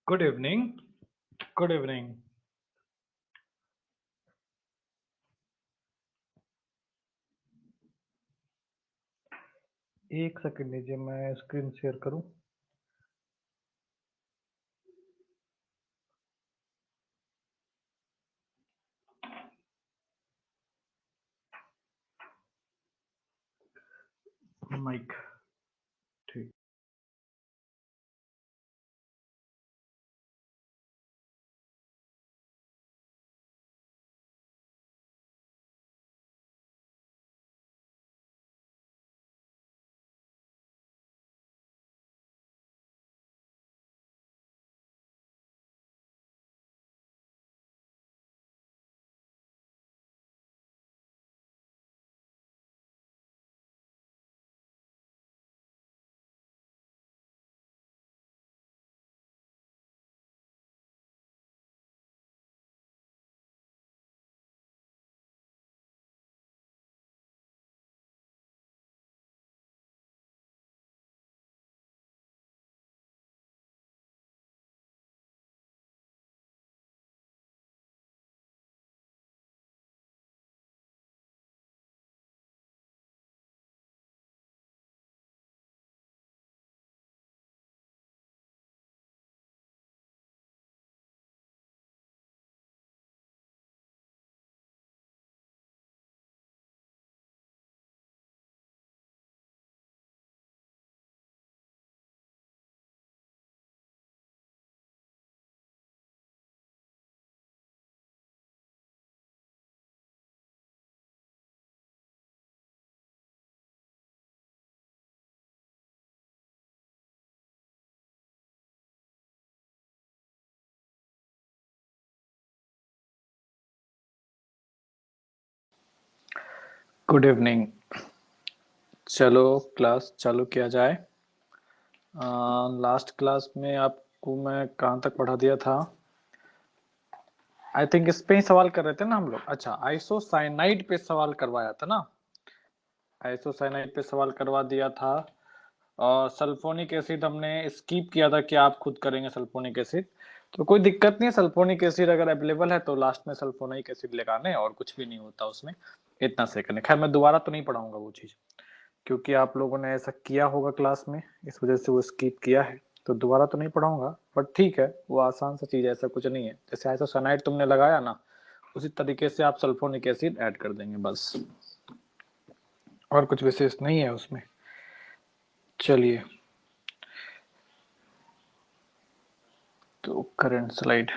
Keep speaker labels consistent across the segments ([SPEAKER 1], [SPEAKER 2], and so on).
[SPEAKER 1] Good evening. Good evening. एक second लीजिए, मैं स्क्रीन शेयर करूं। माइक ठीक। Good evening. चलो क्लास चालू किया जाए। लास्ट क्लास में आपको मैं कहाँ तक पढ़ा दिया था? आई थिंक इस पे ही सवाल कर रहे थे ना हम लोग। अच्छा, आइसोसाइनाइड पे सवाल करवाया था ना। आइसोसाइनाइड पे सवाल करवा दिया था। और सल्फोनिक एसिड हमने स्किप किया था कि आप खुद करेंगे सल्फोनिक एसिड। तो कोई दिक्कत नहीं है, सल्फोनिक एसिड अगर अवेलेबल है तो लास्ट में सल्फोनिक एसिड लगाने, और कुछ भी नहीं होता उसमें। इतना से करने, खैर मैं दोबारा तो नहीं पढ़ाऊंगा वो चीज, क्योंकि आप लोगों ने ऐसा किया होगा क्लास में, इस वजह से वो स्किप किया है। तो दोबारा तो नहीं पढ़ाऊंगा, बट ठीक है, वो आसान सा चीज है, ऐसा कुछ नहीं है। जैसे आइसोसाइनाइड तुमने लगाया ना, उसी तरीके से आप सल्फोनिक एसिड ऐड कर देंगे बस, और कुछ विशेष नहीं है उसमें। चलिए, तो करंट स्लाइड।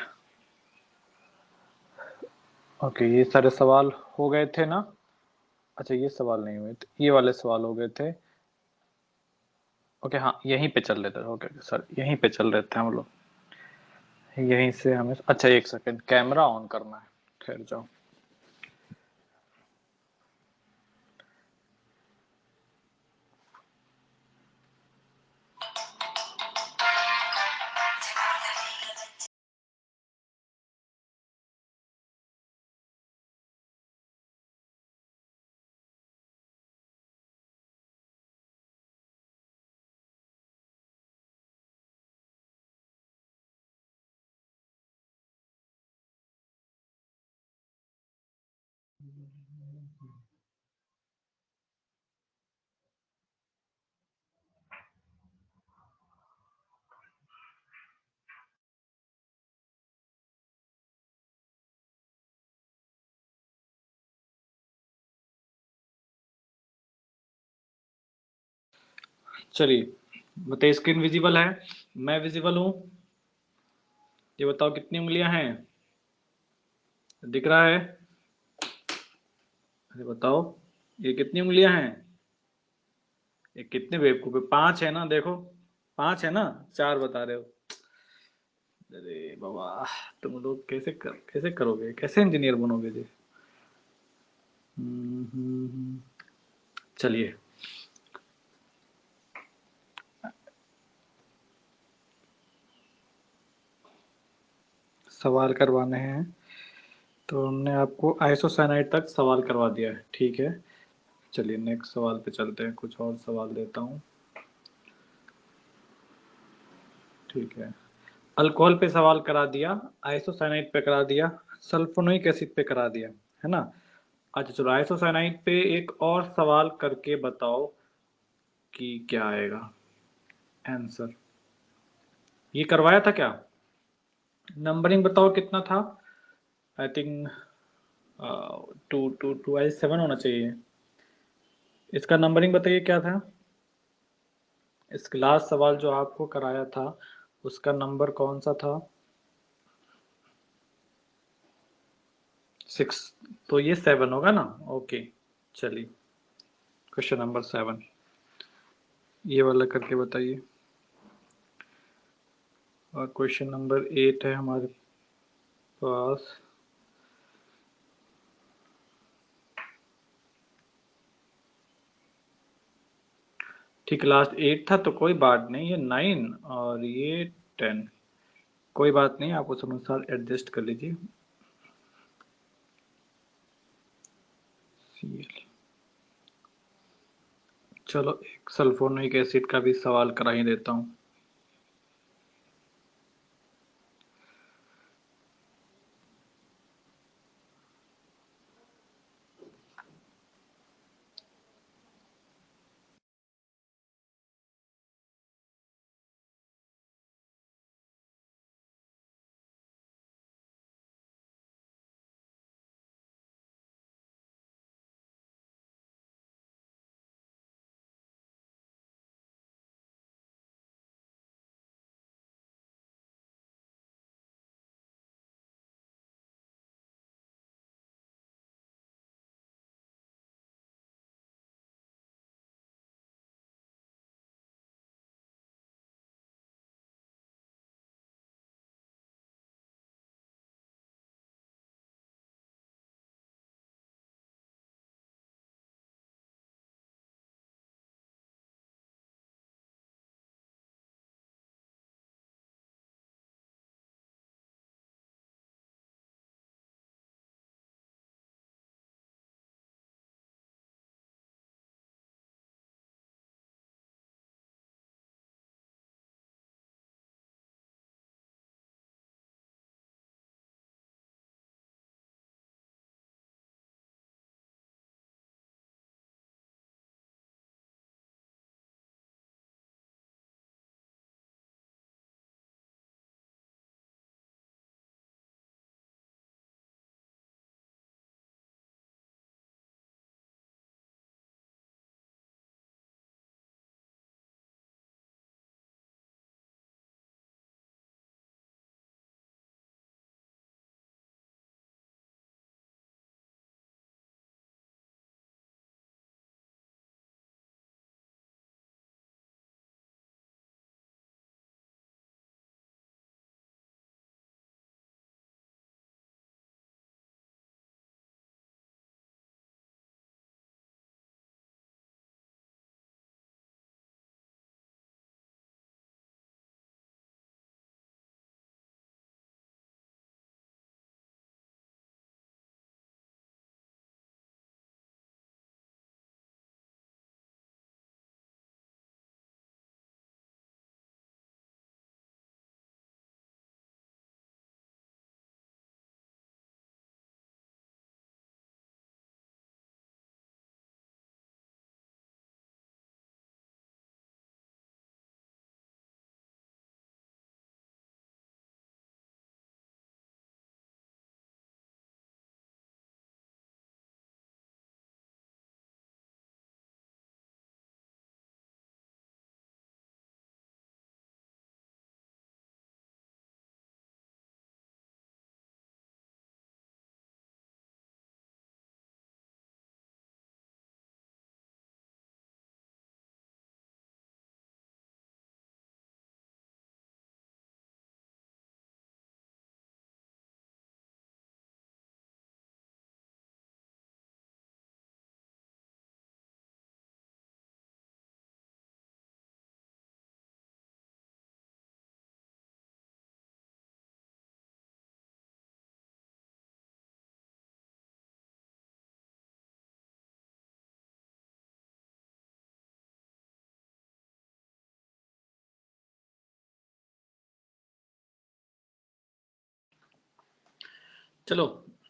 [SPEAKER 1] ओके, ये सारे सवाल हो गए थे ना? अच्छा, ये सवाल नहीं हुए थे, ये वाले सवाल हो गए थे। ओके, हाँ, यहीं पे चल रहे थे। ओके सर, यहीं पे चल रहे थे हम लोग, यहीं से हमें। अच्छा, एक सेकंड, कैमरा ऑन करना है, ठहर जाओ। चलिए, बताइए, स्क्रीन विजिबल है? मैं विजिबल हूँ? ये बताओ कितनी उंगलियां हैं? दिख रहा है? अरे बताओ, ये कितनी उंगलियां हैं? ये कितने बेवकूफ है, 5 है ना? देखो, 5 है ना, 4 बता रहे हो। अरे बाबा, तुम लोग कैसे करोगे, कैसे इंजीनियर बनोगे जी? चलिए, सवाल करवाने हैं तो हमने आपको आइसोसाइनाइड तक सवाल करवा दिया है, ठीक है। चलिए, नेक्स्ट सवाल पे चलते हैं, कुछ और सवाल देता हूँ, ठीक है। अल्कोहल पे सवाल करा दिया, आइसोसाइनाइड पे करा दिया, सल्फोनिक एसिड पे करा दिया, है ना। अच्छा चलो, आइसोसाइनाइड पे एक और सवाल करके बताओ कि क्या आएगा आंसर। ये करवाया था क्या? नंबरिंग बताओ कितना था। I think two two two I 7 होना चाहिए। इसका नंबरिंग बताइए क्या था। इस लास्ट सवाल जो आपको कराया था उसका नंबर कौन सा था? 6। तो ये 7 होगा ना। ओके चलिए, क्वेश्चन नंबर 7 ये वाला करके बताइए। और क्वेश्चन नंबर 8 है हमारे पास। ठीक, लास्ट 8 था तो कोई बात नहीं, ये 9 और ये 10, कोई बात नहीं, आप उस अनुसार एडजस्ट कर लीजिए। CL। चलो एक सल्फोनिक एसिड का भी सवाल करा ही देता हूँ। चलो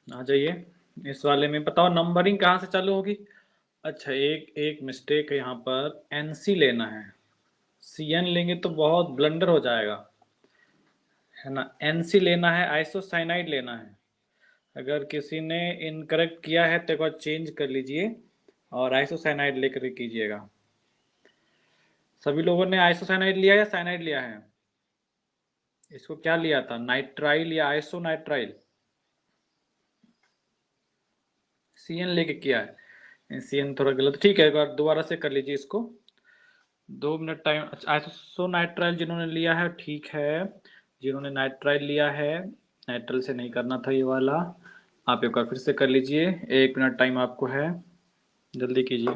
[SPEAKER 1] आ जाइए, इस वाले में बताओ नंबरिंग कहाँ से चालू होगी। अच्छा, एक एक मिस्टेक है यहाँ पर, एनसी लेना है, सीएन लेंगे तो बहुत ब्लंडर हो जाएगा, है ना। एनसी लेना है, आइसोसाइनाइड लेना है। अगर किसी ने इनकरेक्ट किया है तो एक बार चेंज कर लीजिए और आइसोसाइनाइड लेकर कीजिएगा। सभी लोगों ने आइसोसाइनाइड लिया या साइनाइड लिया है? इसको क्या लिया था, नाइट्राइल या आइसोनाइट्राइल? सीएन लेके किया है, सीएन थोड़ा गलत, ठीक है एक बार दोबारा से कर लीजिए इसको। 2 मिनट टाइम। अच्छा, आइसोनाइट्राइल जिन्होंने लिया है ठीक है, जिन्होंने नाइट्राइल लिया है, नाइट्राइल से नहीं करना था ये वाला, आप एक बार फिर से कर लीजिए, 1 मिनट टाइम आपको है, जल्दी कीजिए।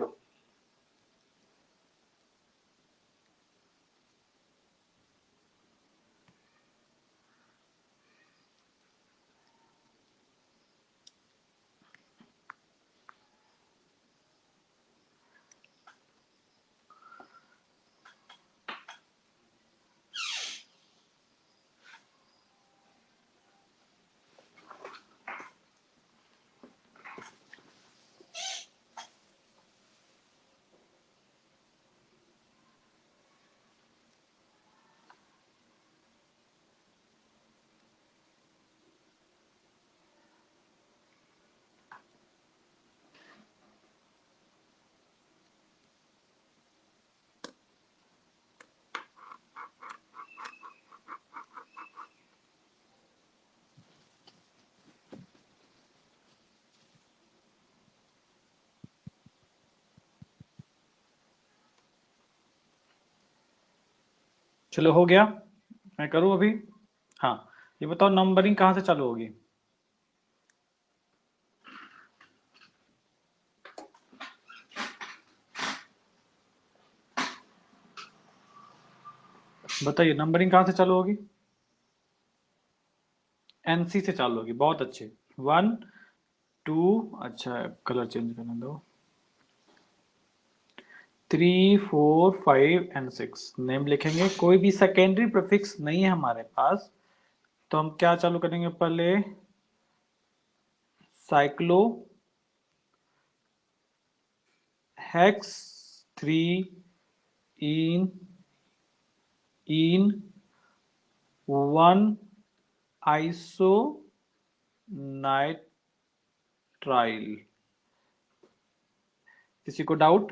[SPEAKER 1] चलो हो गया, मैं करूँ अभी। हाँ, ये बताओ नंबरिंग कहाँ से चालू होगी। बताइए नंबरिंग कहाँ से चालू होगी। एनसी से चालू होगी, बहुत अच्छे। 1 2, अच्छा कलर चेंज करने दो, 3 4 5 एंड 6 नेम लिखेंगे। कोई भी सेकेंडरी प्रीफिक्स नहीं है हमारे पास, तो हम क्या चालू करेंगे, पहले साइक्लो हेक्स 3 इन 1 आइसो नाइट्राइल। किसी को डाउट?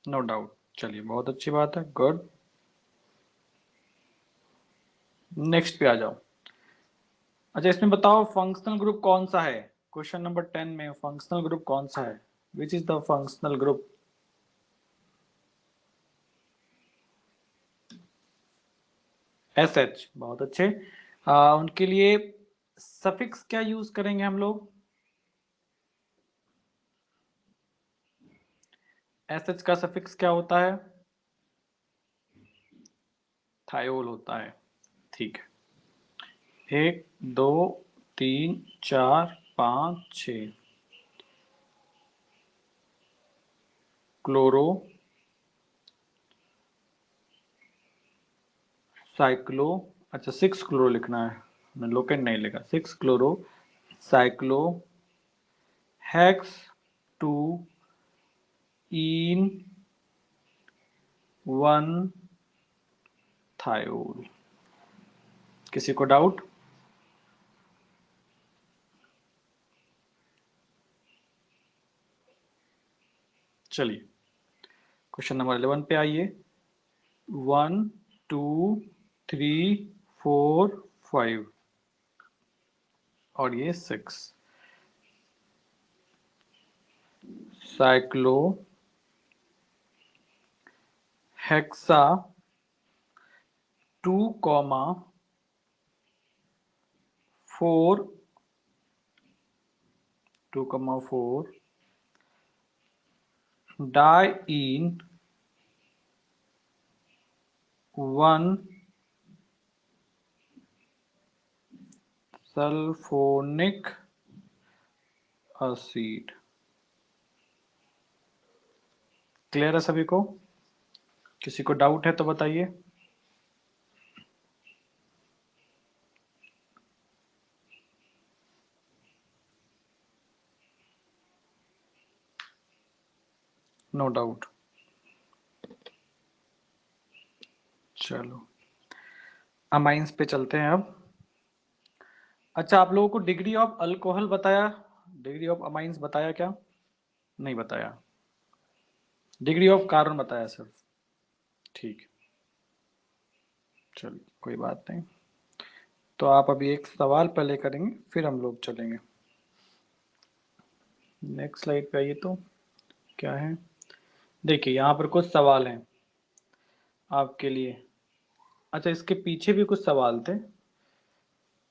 [SPEAKER 1] नो डाउट, चलिए बहुत अच्छी बात है, गुड। नेक्स्ट पे आ जाओ। अच्छा, इसमें बताओ फंक्शनल ग्रुप कौन सा है। क्वेश्चन नंबर 10 में फंक्शनल ग्रुप कौन सा है, which is the functional group. S H, बहुत अच्छे। उनके लिए सफिक्स क्या यूज करेंगे हम लोग। एस एच का सफिक्स क्या होता है, थायोल होता है, ठीक है। 1 2 3 4 5 6 क्लोरो साइक्लो, अच्छा 6 क्लोरो लिखना है, मैं लोकेट नहीं लिखा, 6 क्लोरो साइक्लो हेक्स 2 इन 1 थायोल। किसी को डाउट? चलिए क्वेश्चन नंबर 11 पे आइए। 1 2 3 4 5 और ये 6 cyclo hexa 2 4 2 4 diene 1 sulphonic acid. Clear है सभी को? किसी को डाउट है तो बताइए। No doubt. चलो अमाइंस पे चलते हैं अब। अच्छा, आप लोगों को डिग्री ऑफ अल्कोहल बताया, डिग्री ऑफ अमाइंस बताया क्या? नहीं बताया। डिग्री ऑफ कार्बन बताया सिर्फ। ठीक, चलिए कोई बात नहीं। तो आप अभी एक सवाल पहले करेंगे, फिर हम लोग चलेंगे। नेक्स्ट स्लाइड पे आइए। तो क्या है, देखिए यहाँ पर कुछ सवाल हैं आपके लिए। अच्छा, इसके पीछे भी कुछ सवाल थे।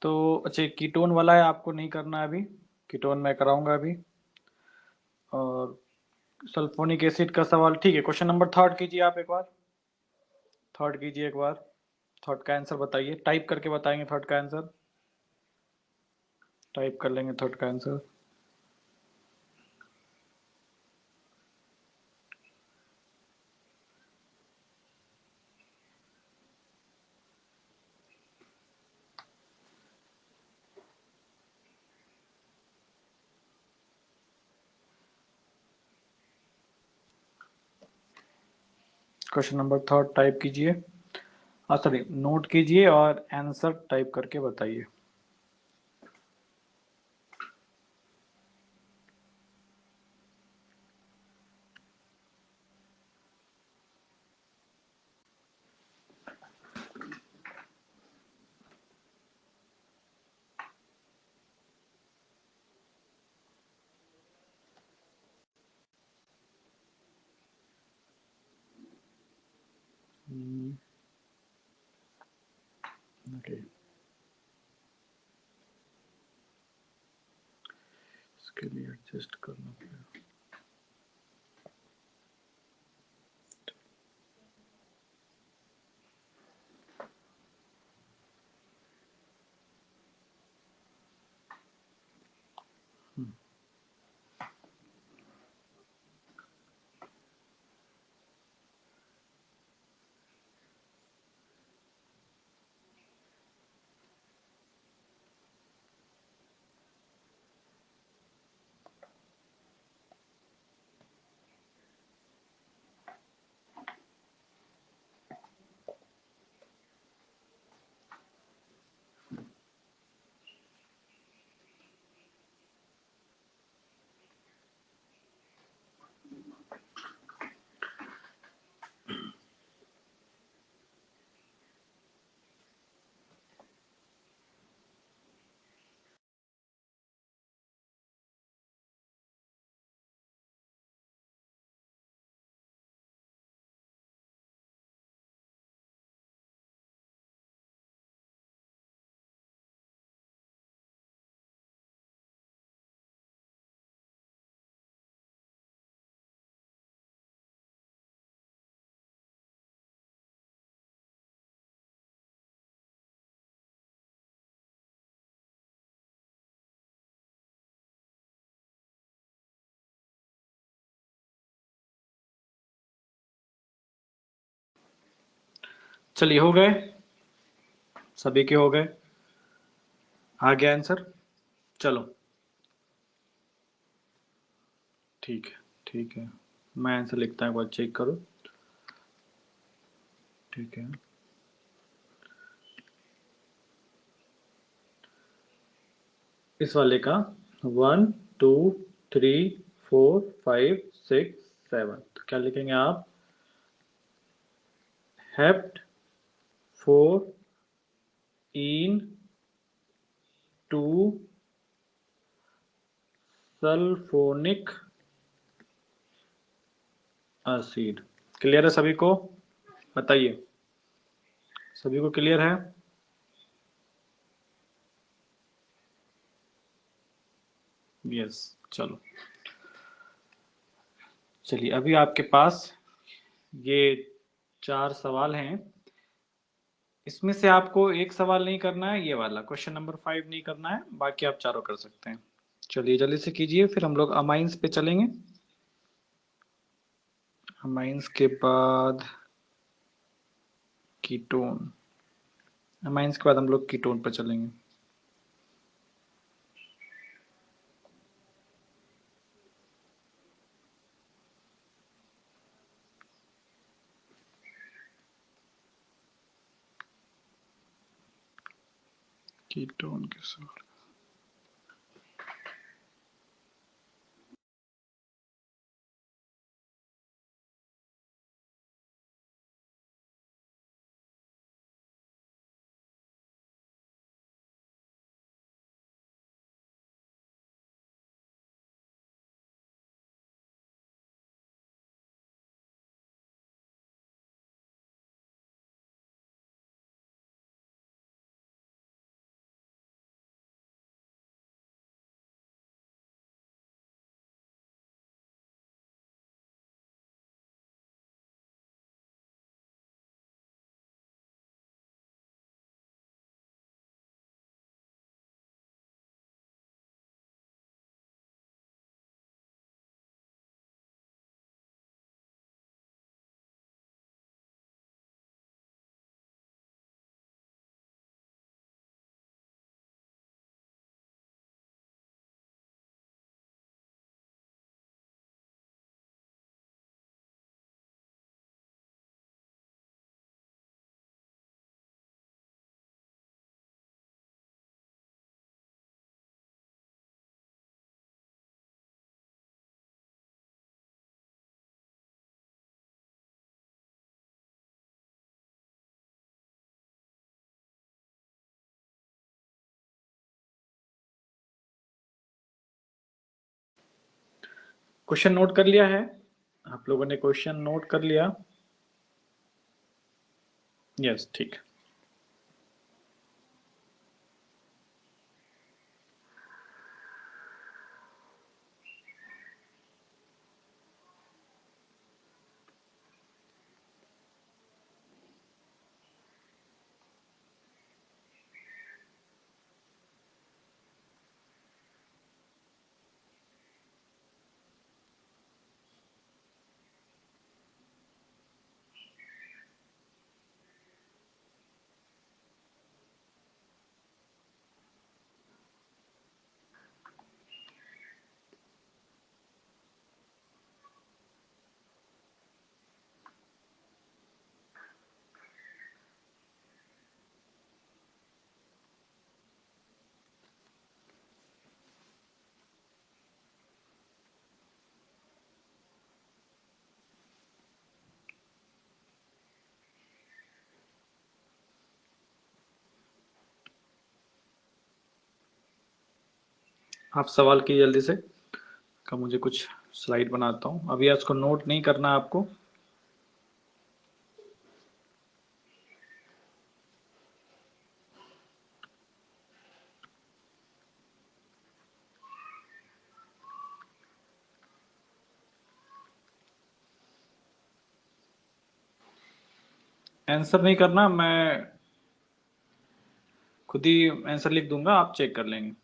[SPEAKER 1] तो अच्छा, कीटोन वाला है, आपको नहीं करना है अभी, कीटोन मैं कराऊंगा अभी। और सल्फोनिक एसिड का सवाल, ठीक है। क्वेश्चन नंबर थर्ड कीजिए आप एक बार, थर्ड कीजिए एक बार। थर्ड का आंसर बताइए, टाइप करके बताएंगे थर्ड का आंसर, टाइप कर लेंगे थर्ड का answer. Question number third type कीजिए, सॉरी नोट कीजिए और आंसर टाइप करके बताइए। ओके, इसके लिए एडजस्ट करना पड़ेगा। चलिए हो गए, सभी के हो गए, आ गया आंसर। चलो ठीक है, ठीक है, मैं आंसर लिखता हूँ, एक बार चेक करो। ठीक है, इस वाले का 1 2 3 4 5 6 7, तो क्या लिखेंगे आप? हेप्ट 4 इन 2 सल्फोनिक एसिड। क्लियर है सभी को? बताइए, सभी को क्लियर है? यस, चलो चलिए, अभी आपके पास ये 4 सवाल हैं। इसमें से आपको एक सवाल नहीं करना है, ये वाला क्वेश्चन नंबर 5 नहीं करना है, बाकी आप चारों कर सकते हैं। चलिए जल्दी से कीजिए, फिर हम लोग अमाइंस पे चलेंगे। अमाइंस के बाद कीटोन, अमाइंस के बाद हम लोग कीटोन पर चलेंगे। कीटोन के सवाल। क्वेश्चन नोट कर लिया है आप लोगों ने? क्वेश्चन नोट कर लिया? यस, ठीक। आप सवाल की जल्दी से का, मुझे कुछ स्लाइड बनाता हूँ। अभी इसको नोट नहीं करना आपको। आंसर नहीं करना, मैं खुद ही आंसर लिख दूंगा, आप चेक कर लेंगे।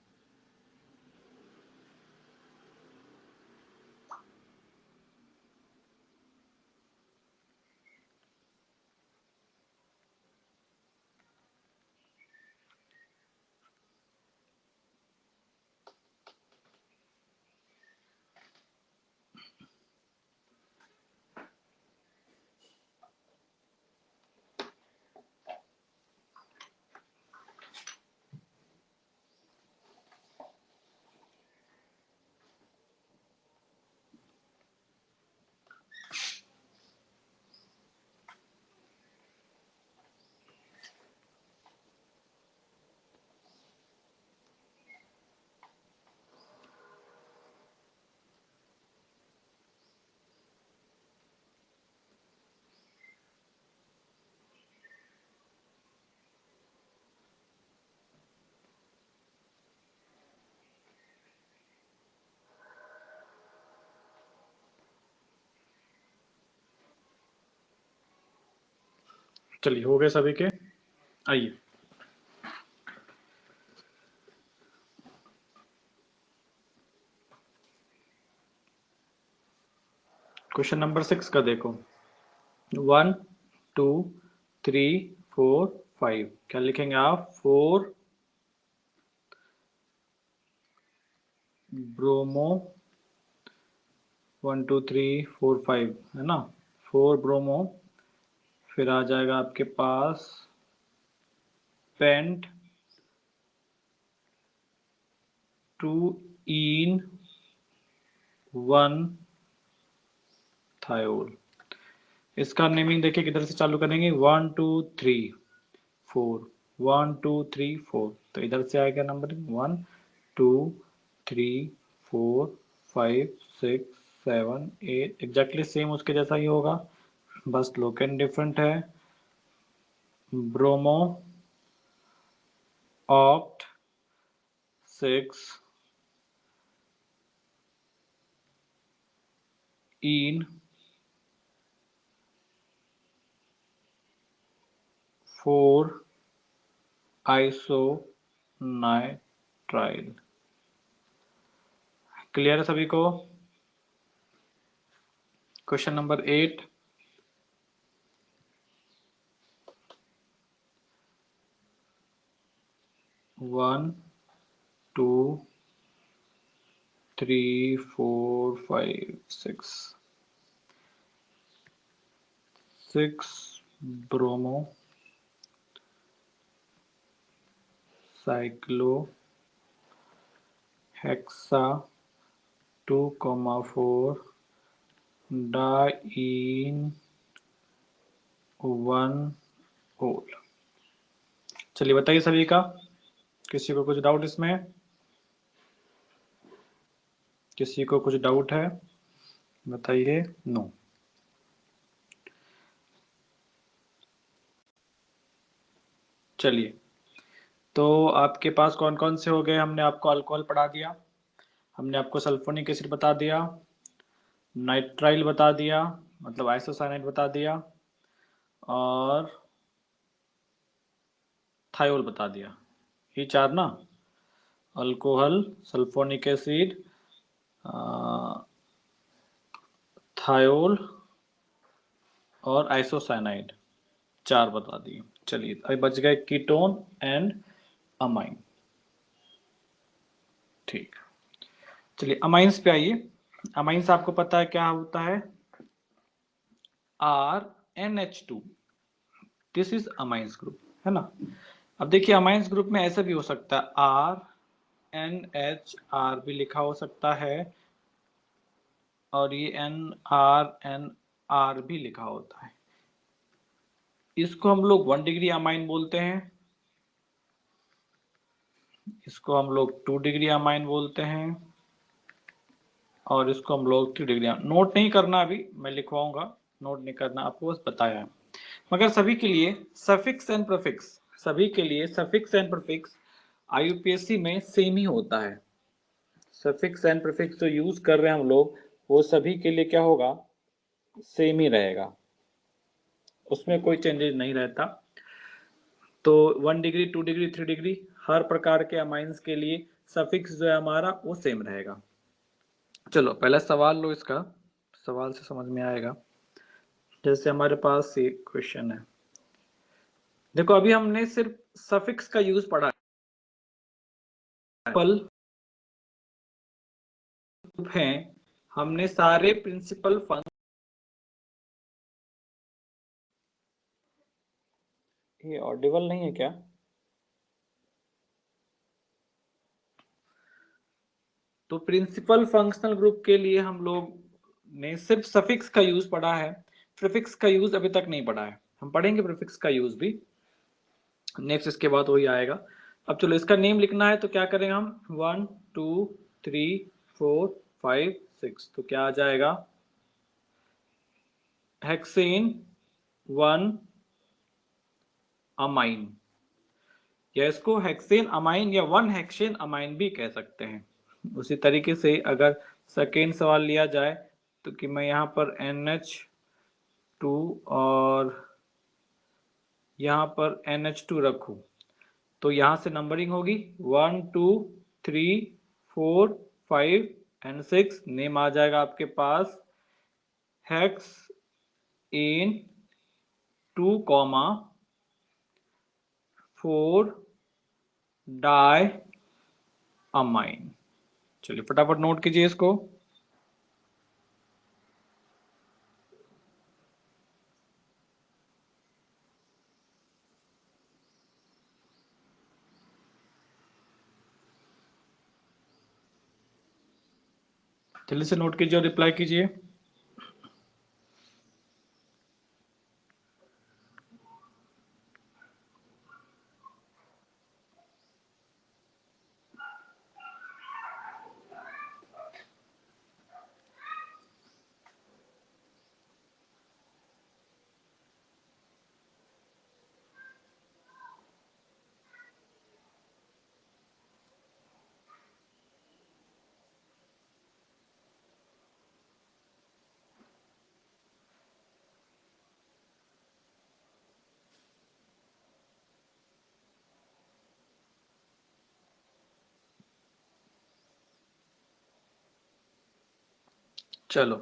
[SPEAKER 1] चलिए, हो गए सभी के? आइए, क्वेश्चन नंबर 6 का देखो। 1 2 3 4 5, क्या लिखेंगे आप? 4 ब्रोमो, 1 2 3 4 5, है ना? 4 ब्रोमो, फिर आ जाएगा आपके पास pent two en one thiol. इसका नेमिंग देखिए किधर से चालू करेंगे, 1 2 3 4, 1 2 3 4, तो इधर से आएगा नंबर 1 2 3 4 5 6 7 8, एग्जैक्टली सेम उसके जैसा ही होगा, बस लोकेन डिफरेंट है। Bromo oct 6 in 4 iso nitrile. Clear है सभी को? Question number 8, 1 2 3 4 5 6 bromo cyclo hexa 2,4 diene 1 ol. चलिए बताइए सभी का, किसी को कुछ डाउट इसमें? किसी को कुछ डाउट है बताइए। नो। चलिए, तो आपके पास कौन कौन से हो गए? हमने आपको अल्कोहल पढ़ा दिया, हमने आपको सल्फोनिक एसिड बता दिया, नाइट्राइल बता दिया मतलब आइसोसाइनाइड बता दिया, और थायोल बता दिया। ये चार ना, अल्कोहल, सल्फोनिक एसिड, थायोल और आइसोसाइनाइड, चार बता दिए। चलिए अभी बच गए कीटोन एंड अमाइन। ठीक, चलिए अमाइंस पे आइए। अमाइंस आपको पता है क्या होता है? RNH2, this is amines group, है ना। अब देखिए अमाइंस ग्रुप में ऐसा भी हो सकता है, RNHR भी लिखा हो सकता है, और ये NRNR भी लिखा होता है। इसको हम लोग 1 डिग्री अमाइन बोलते हैं, इसको हम लोग 2 डिग्री अमाइन बोलते हैं, और इसको हम लोग 3 डिग्री। नोट नहीं करना, अभी मैं लिखवाऊंगा, नोट नहीं करना, आपको बस बताया है। मगर सभी के लिए सफिक्स एंड प्रीफिक्स, सभी के लिए सफिक्स एंड प्रीफिक्स IUPAC में सेम ही होता है। सफिक्स एंड प्रीफिक्स जो यूज कर रहे हैं हम लोग, वो सभी के लिए क्या होगा? सेम ही रहेगा, उसमें कोई चेंजेस नहीं रहता। तो 1 डिग्री 2 डिग्री 3 डिग्री हर प्रकार के अमाइंस के लिए सफिक्स जो है हमारा वो सेम रहेगा। चलो पहला सवाल लो, इसका सवाल से समझ में आएगा। जैसे हमारे पास एक क्वेश्चन है, देखो अभी हमने सिर्फ सफिक्स का यूज पढ़ा है, पल हैं, हमने सारे प्रिंसिपल फंक्शन, ये ऑडिबल नहीं है क्या? तो प्रिंसिपल फंक्शनल ग्रुप के लिए हम लोग ने सिर्फ सफिक्स का यूज पढ़ा है, प्रीफिक्स का यूज अभी तक नहीं पढ़ा है। हम पढ़ेंगे प्रीफिक्स का यूज भी नेक्स्ट, इसके बाद वही आएगा। अब चलो इसका नेम लिखना है, तो क्या करेंगे हम? 1 2 3 4 5 6, तो क्या आ जाएगा? हेक्सेन 1 अमाइन, या इसको हेक्सेन अमाइन या 1 हेक्सेन अमाइन भी कह सकते हैं। उसी तरीके से अगर सेकेंड सवाल लिया जाए, तो कि मैं यहाँ पर NH2 और यहाँ पर NH2 रखूं, तो यहाँ से नंबरिंग होगी 1 2 3 4 5 एंड 6। नेम आ जाएगा आपके पास हेक्स इन 2 4 डाई अमाइन। चलिए फटाफट नोट कीजिए इसको। जल्दी से नोट कीजिए और रिप्लाई कीजिए। चलो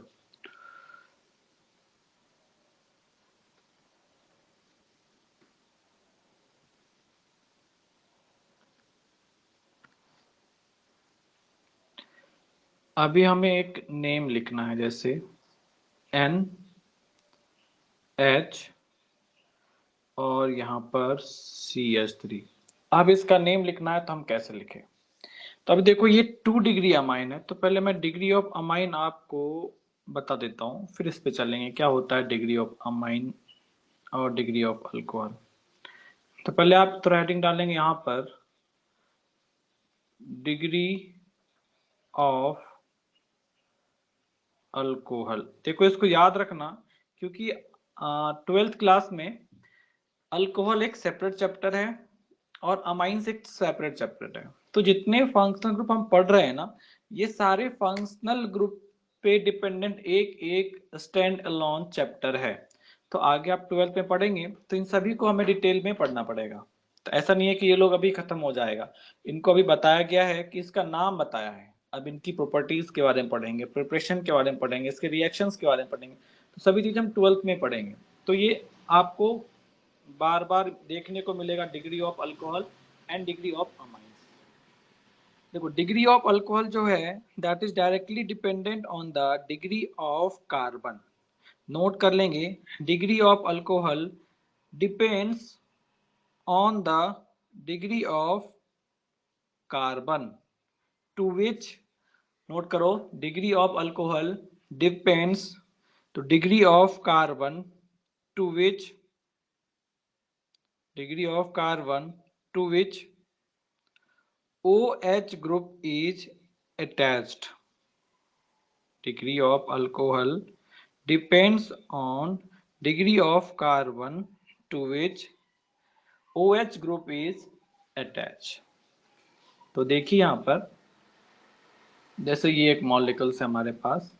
[SPEAKER 1] अभी हमें एक नेम लिखना है, जैसे NH और यहाँ पर CH3। अब इसका नेम लिखना है तो हम कैसे लिखें? तो अभी देखो ये 2 डिग्री अमाइन है, तो पहले मैं डिग्री ऑफ अमाइन आपको बता देता हूँ, फिर इस पे चलेंगे क्या होता है डिग्री ऑफ अमाइन और डिग्री ऑफ अल्कोहल। तो पहले आप तो हेडिंग डालेंगे यहाँ पर डिग्री ऑफ अल्कोहल। देखो इसको याद रखना, क्योंकि 12th क्लास में अल्कोहल एक सेपरेट चैप्टर है और अमाइंस एक सेपरेट चैप्टर है। तो जितने फंक्शनल ग्रुप हम पढ़ रहे हैं ना, ये सारे फंक्शनल ग्रुप पे डिपेंडेंट एक एक स्टैंड अलोन चैप्टर है। तो आगे आप 12th में पढ़ेंगे तो इन सभी को हमें डिटेल में पढ़ना पड़ेगा। तो ऐसा नहीं है कि ये लोग अभी खत्म हो जाएगा, इनको अभी बताया गया है कि इसका नाम बताया है, अब इनकी प्रॉपर्टीज के बारे में पढ़ेंगे, प्रिपरेशन के बारे में पढ़ेंगे, इसके रिएक्शंस के बारे में पढ़ेंगे। तो सभी चीज हम 12th में पढ़ेंगे। तो ये आपको बार बार देखने को मिलेगा, degree of alcohol and degree of amines. देखो डिग्री ऑफ अल्कोहल जो है that is directly dependent on the degree of carbon. Note कर लेंगे, degree of alcohol depends on the degree of carbon to which, note करो, degree of alcohol depends तो degree of carbon to which, degree of carbon to which OH group is attached. Degree of alcohol depends on degree of carbon to which OH group is attached. तो देखिए यहाँ पर जैसे ये एक molecules है हमारे पास,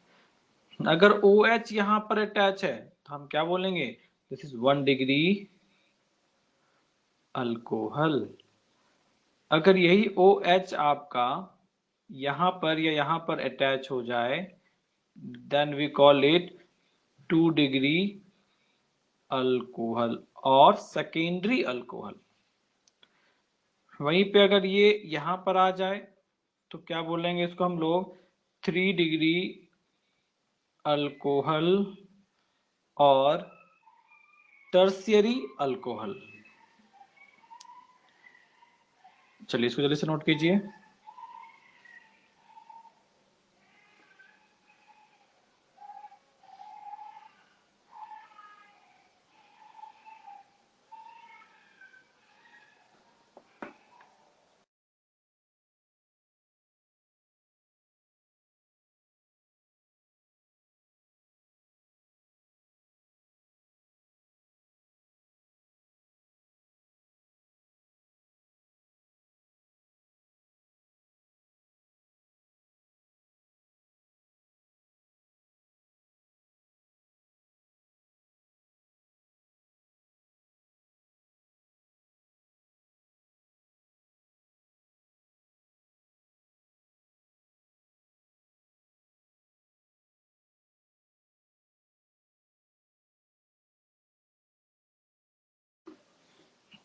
[SPEAKER 1] अगर OH यहाँ पर अटैच है तो हम क्या बोलेंगे, दिस इज 1 डिग्री अल्कोहल। अगर यही OH आपका यहाँ पर या यहाँ पर अटैच हो जाए then we call it 2 degree alcohol और सेकेंडरी अल्कोहल। वहीं पे अगर ये यहाँ पर आ जाए तो क्या बोलेंगे इसको हम लोग, 3 डिग्री अल्कोहल और टर्शियरी अल्कोहल। चलिए इसको जल्दी से नोट कीजिए।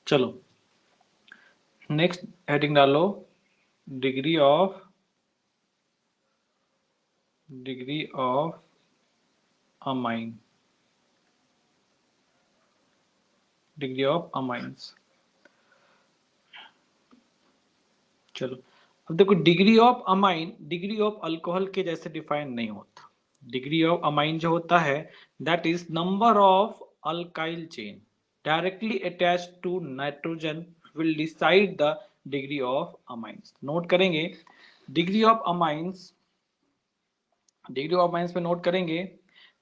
[SPEAKER 1] चलो नेक्स्ट हेडिंग डालो, degree of amine, degree of amines. चलो अब देखो degree of amine degree of alcohol के जैसे डिफाइन नहीं होता। डिग्री ऑफ अमाइन जो होता है that is number of alkyl chain directly attached to nitrogen will decide the degree of amines. Note करेंगे degree of amines, degree of amines पे note करेंगे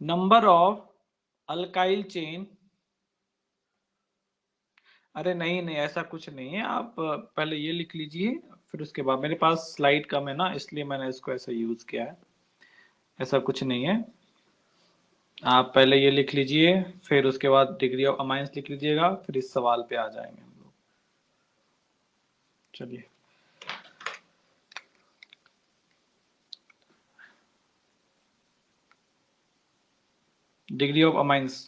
[SPEAKER 1] नंबर ऑफ अल्काइल चेन। अरे नहीं नहीं ऐसा कुछ नहीं है, आप पहले ये लिख लीजिए फिर उसके बाद, मेरे पास स्लाइड कम है ना इसलिए मैंने इसको ऐसा यूज किया है, ऐसा कुछ नहीं है। आप पहले ये लिख लीजिए फिर उसके बाद डिग्री ऑफ अमाइंस लिख लीजिएगा, फिर इस सवाल पे आ जाएंगे हम लोग। चलिए degree of amines,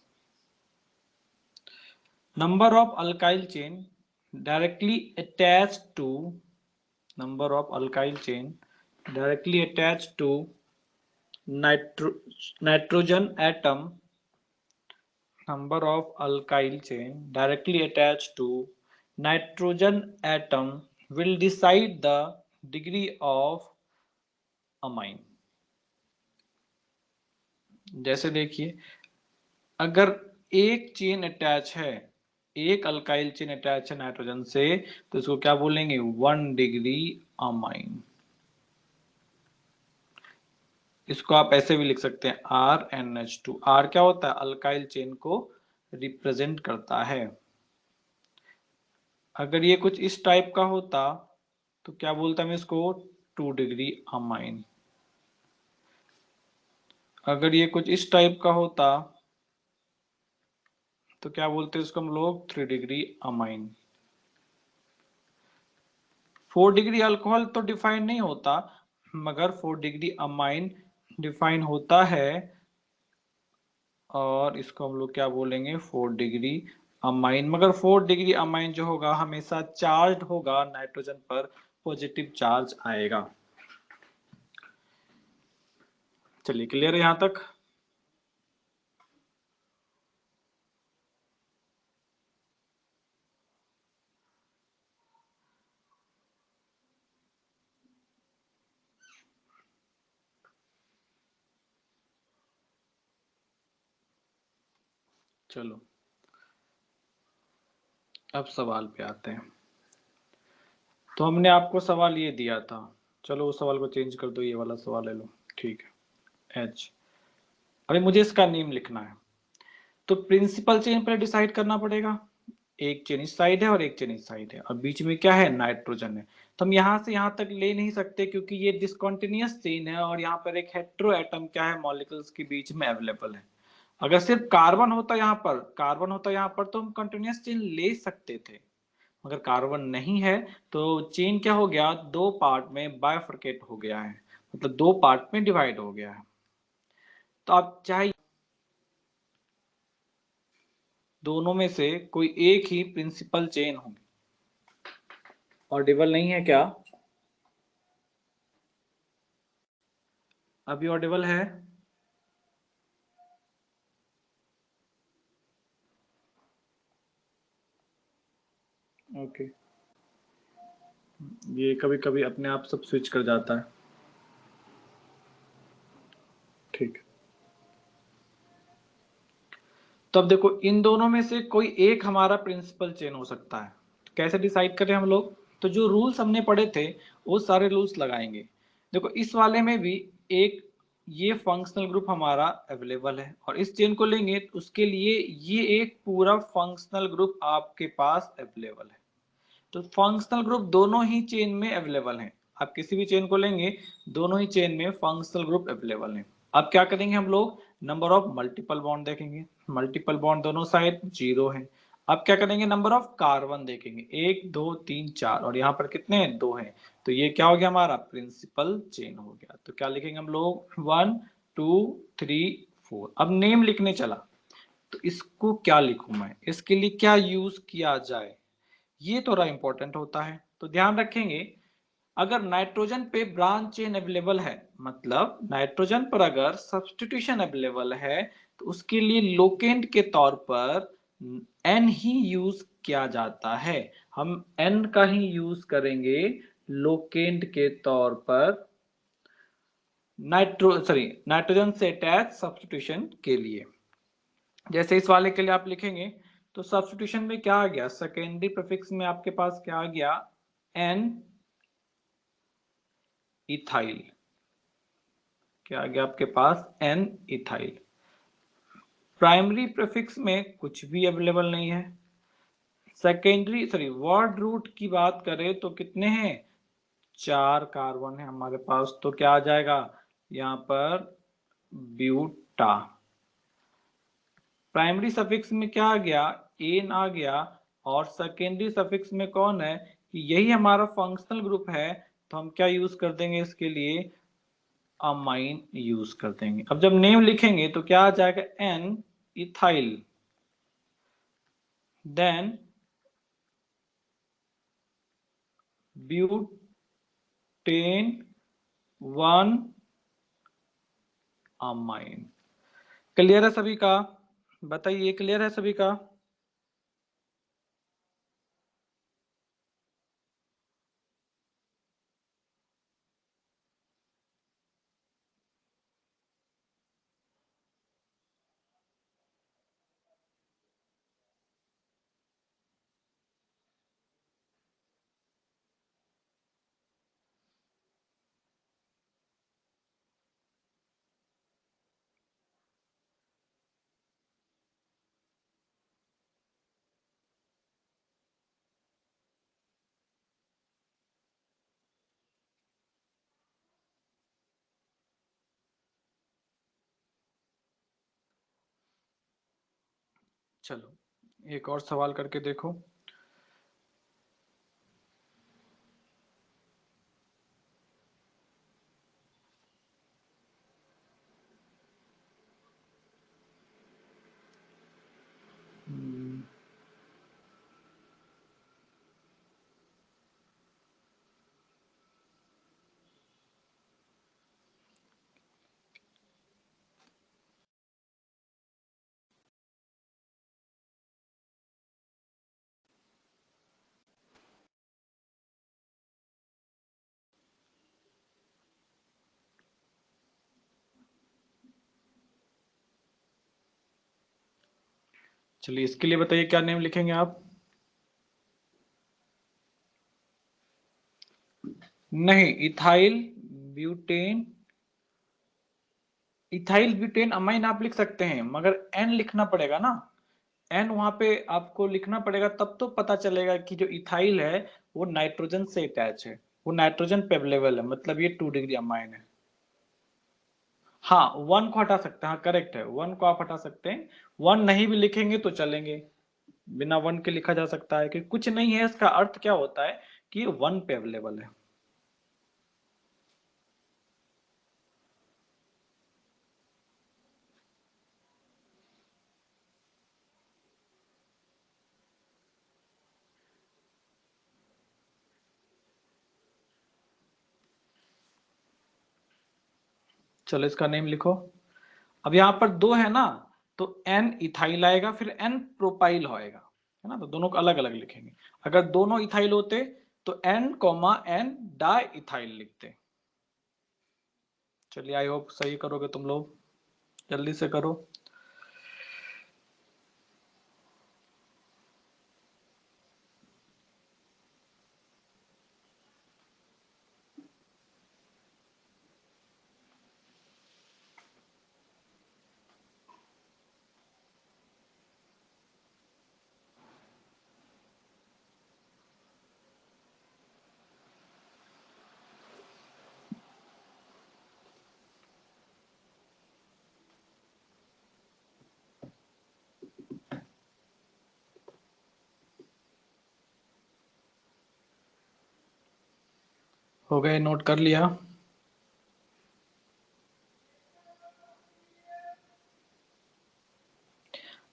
[SPEAKER 1] number of alkyl chain directly attached to number of alkyl chain directly attached to nitrogen atom, number of alkyl chain directly attached to nitrogen atom will decide the degree of amine। जैसे देखिए अगर एक chain attach है, एक alkyl chain attach है nitrogen से, तो इसको क्या बोलेंगे 1 डिग्री अमाइन। इसको आप ऐसे भी लिख सकते हैं RnH2। R क्या होता है अल्काइल चेन को रिप्रेजेंट करता है। अगर ये कुछ इस टाइप का होता तो क्या बोलता मैं इसको 2 डिग्री अमाइन। अगर ये कुछ इस टाइप का होता तो क्या बोलते हैं इसको हम लोग 3 डिग्री अमाइन। 4 डिग्री अल्कोहल तो डिफाइन नहीं होता, मगर 4 डिग्री अमाइन डिफाइन होता है, और इसको हम लोग क्या बोलेंगे 4 डिग्री अमाइन। मगर 4 डिग्री अमाइन जो होगा हमेशा चार्ज होगा, नाइट्रोजन पर पॉजिटिव चार्ज आएगा। चलिए क्लियर है यहां तक। चलो अब सवाल पे आते हैं। तो हमने आपको सवाल ये दिया था, चलो उस सवाल को चेंज कर दो, ये वाला सवाल ले लो। ठीक है एच, अभी मुझे इसका नेम लिखना है। तो प्रिंसिपल चेन पर डिसाइड करना पड़ेगा, एक चेन इस साइड है और एक चेन इस साइड है और बीच में क्या है नाइट्रोजन है। तो हम यहां से यहां तक ले नहीं सकते क्योंकि ये डिसकंटिन्यूअस चेन है और यहाँ पर एक हेटेरो एटम क्या है मॉलिक्यूल्स के बीच में अवेलेबल है। अगर सिर्फ कार्बन होता यहाँ पर, कार्बन होता यहाँ पर तो हम कंटिन्यूअस चेन ले सकते थे, मगर कार्बन नहीं है तो चेन क्या हो गया दो पार्ट में बाइफरकेट हो गया है, मतलब दो पार्ट में डिवाइड हो गया है। तो आप चाहे दोनों में से कोई एक ही प्रिंसिपल चेन होगी। ऑडिबल नहीं है क्या? अभी ऑडिबल है? ओके ये कभी कभी अपने आप सब स्विच कर जाता है। ठीक, तो अब देखो इन दोनों में से कोई एक हमारा प्रिंसिपल चेन हो सकता है। तो कैसे डिसाइड करें हम लोग? तो जो रूल्स हमने पढ़े थे वो सारे रूल्स लगाएंगे। देखो इस वाले में भी एक ये फंक्शनल ग्रुप हमारा अवेलेबल है और इस चेन को लेंगे तो उसके लिए ये एक पूरा फंक्शनल ग्रुप आपके पास अवेलेबल है। तो फंक्शनल ग्रुप दोनों ही चेन में अवेलेबल हैं। आप किसी भी चेन को लेंगे दोनों ही चेन में फंक्शनल ग्रुप अवेलेबल हैं। अब क्या करेंगे हम लोग नंबर ऑफ मल्टीपल बॉन्ड देखेंगे, मल्टीपल बॉन्ड दोनों साइड 0 है। अब क्या करेंगे नंबर ऑफ कार्बन देखेंगे 1 2 3 4 और यहाँ पर कितने हैं 2 हैं। तो ये क्या हो गया हमारा प्रिंसिपल चेन हो गया। तो क्या लिखेंगे हम लोग 1 2 3 4। अब नेम लिखने चला तो इसको क्या लिखूं मैं, इसके लिए क्या यूज किया जाए, ये थोड़ा इंपॉर्टेंट होता है। तो ध्यान रखेंगे अगर नाइट्रोजन पे ब्रांच चेन अवेलेबल है, मतलब नाइट्रोजन पर अगर सब्स्टिट्यूशन अवेलेबल है तो उसके लिए लोकेंट के तौर पर एन ही यूज किया जाता है। हम एन का ही यूज करेंगे लोकेंट के तौर पर नाइट्रोजन से अटैच सब्स्टिट्यूशन के लिए। जैसे इस वाले के लिए आप लिखेंगे तो सब्स्टिट्यूशन में क्या आ गया, सेकेंडरी प्रीफिक्स में आपके पास क्या आ गया, एन इथाइल। क्या आ गया आपके पास, एन इथाइल। प्राइमरी प्रीफिक्स में कुछ भी अवेलेबल नहीं है। वर्ड रूट की बात करें तो कितने हैं, 4 कार्बन है हमारे पास, तो क्या आ जाएगा यहाँ पर, ब्यूटा। प्राइमरी सफिक्स में क्या आ गया, एन आ गया, और सेकेंडरी सफिक्स में कौन है, कि यही हमारा फंक्शनल ग्रुप है, तो हम क्या यूज कर देंगे इसके लिए, अमाइन यूज कर देंगे। अब जब नेम लिखेंगे तो क्या आ जाएगा, N ethyl, then butane 1 amine. Clear है सभी का, बताइए क्लियर है सभी का। चलो एक और सवाल करके देखो। चलिए इसके लिए बताइए क्या नेम लिखेंगे आप। नहीं, ethyl butane, ethyl butane amine आप लिख सकते हैं, मगर एन लिखना पड़ेगा ना, एन वहां पे आपको लिखना पड़ेगा, तब तो पता चलेगा कि जो इथाइल है वो नाइट्रोजन से अटैच है, वो नाइट्रोजन पे अवेलेबल है, मतलब ये 2 डिग्री अमाइन है। हाँ, 1 को हटा सकते हैं, हाँ करेक्ट है, 1 को आप हटा सकते हैं, 1 नहीं भी लिखेंगे तो चलेंगे, बिना 1 के लिखा जा सकता है, कि कुछ नहीं है, इसका अर्थ क्या होता है कि 1 पे अवेलेबल है। चलो इसका नेम लिखो। अब यहाँ पर 2 है ना, तो एन इथाइल आएगा, फिर एन प्रोपाइल होएगा, है ना, तो दोनों को अलग अलग लिखेंगे। अगर दोनों इथाइल होते तो N comma N di ethyl लिखते। चलिए आई होप सही करोगे तुम लोग, जल्दी से करो। हो गए, नोट कर लिया।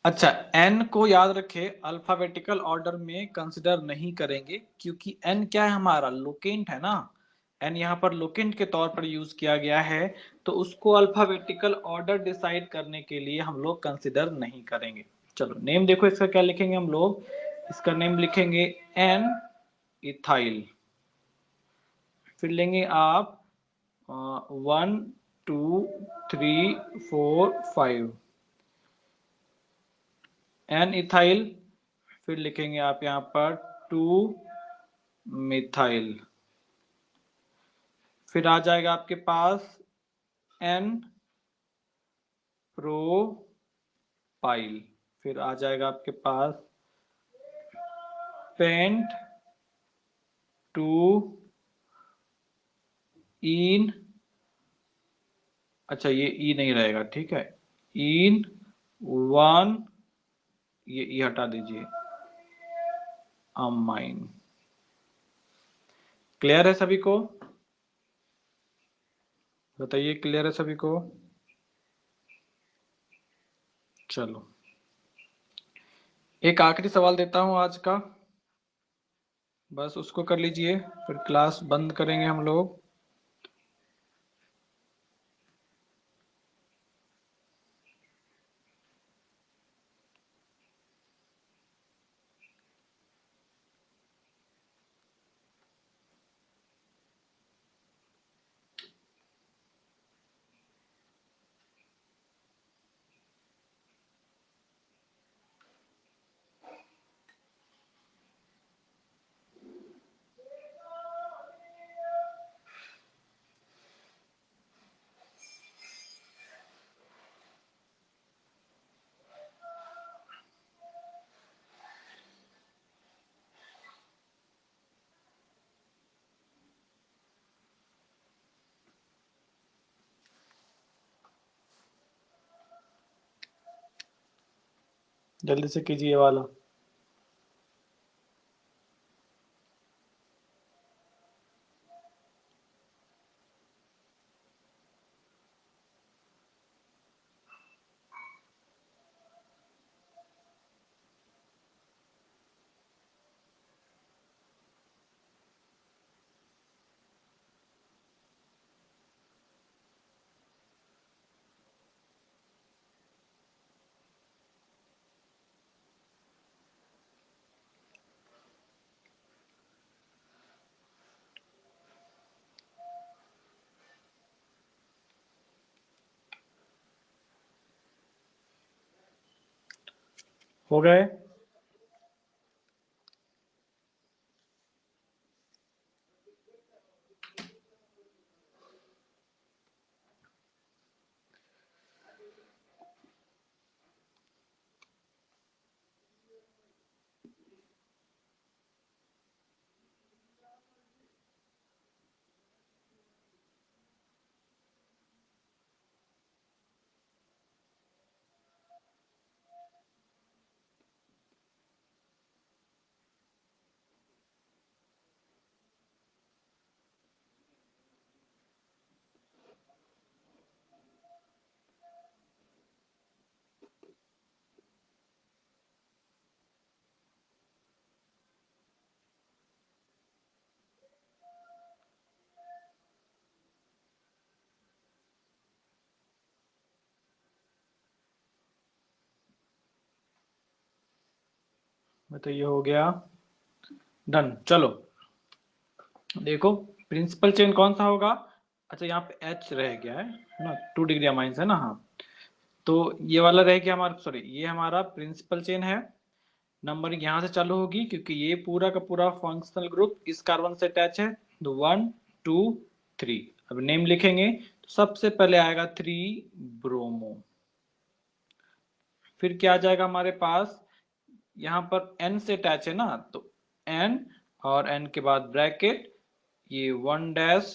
[SPEAKER 1] अच्छा, एन को याद रखे अल्फाबेटिकल ऑर्डर में कंसिडर नहीं करेंगे, क्योंकि एन क्या है, हमारा लोकेंट है ना, एन यहाँ पर लोकेंट के तौर पर यूज किया गया है, तो उसको अल्फाबेटिकल ऑर्डर डिसाइड करने के लिए हम लोग कंसिडर नहीं करेंगे। चलो नेम देखो इसका क्या लिखेंगे हम लोग, इसका नेम लिखेंगे एन इथाइल। फिर लेंगे आप 1 2 3 4 5 एन इथाइल, फिर लिखेंगे आप यहाँ पर 2 मिथाइल, फिर आ जाएगा आपके पास एन प्रोपाइल, फिर आ जाएगा आपके पास पेंट 2 इन, अच्छा ये ई नहीं रहेगा, ठीक है, इन 1, ये ई हटा दीजिए, अमाइन। क्लियर है सभी को? बताइए क्लियर है सभी को? चलो एक आखिरी सवाल देता हूं आज का, बस उसको कर लीजिए, फिर क्लास बंद करेंगे हम लोग। जल्दी से कीजिए ये वाला। हो गए? बताइए हो गया? डन। चलो देखो प्रिंसिपल चेन कौन सा होगा? अच्छा यहाँ पे एच रह गया है ना, 2 डिग्री अमाइंस है ना, हाँ, तो ये वाला रह गया हमारा, सॉरी ये हमारा प्रिंसिपल चेन है। नंबरिंग यहाँ से चालू होगी क्योंकि ये पूरा का पूरा फंक्शनल ग्रुप इस कार्बन से अटैच है, तो 1 2 3। अब नेम लिखेंगे तो सबसे पहले आएगा 3 ब्रोमो, फिर क्या आ जाएगा हमारे पास, यहाँ पर n से अटैच है ना, तो n और n के बाद ब्रैकेट, ये 1 dash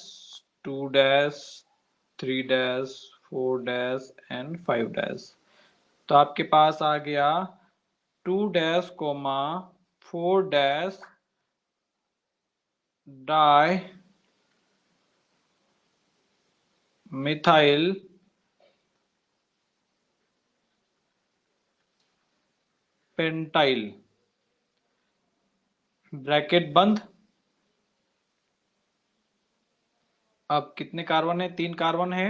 [SPEAKER 1] 2 dash 3 dash 4 dash and 5 dash, तो आपके पास आ गया 2 dash comma 4 dash di methyl pentyl, bracket बंद। अब कितने कार्बन है? 3 कार्बन है,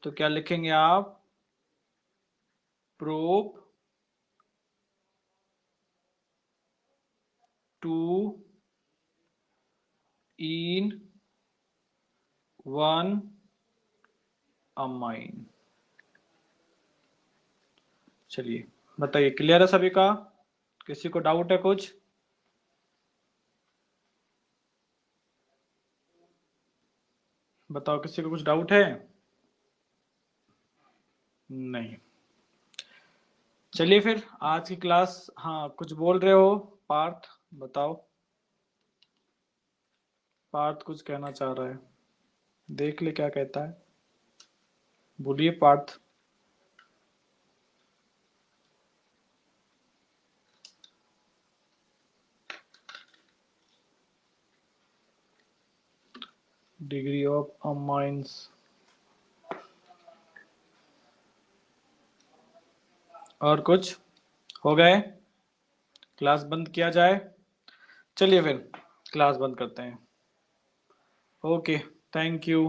[SPEAKER 1] तो क्या लिखेंगे आप? प्रोप 2 इन 1 अमाइन। चलिए बताइए, क्लियर है सभी का? किसी को डाउट है कुछ? बताओ, किसी को कुछ डाउट है? नहीं। चलिए फिर आज की क्लास, हाँ कुछ बोल रहे हो पार्थ, बताओ। पार्थ कुछ कहना चाह रहा है, देख ले क्या कहता है, बोलिए पार्थ। डिग्री ऑफ अमाइंस, और कुछ? हो गए? क्लास बंद किया जाए? चलिए फिर क्लास बंद करते हैं। Okay, thank you.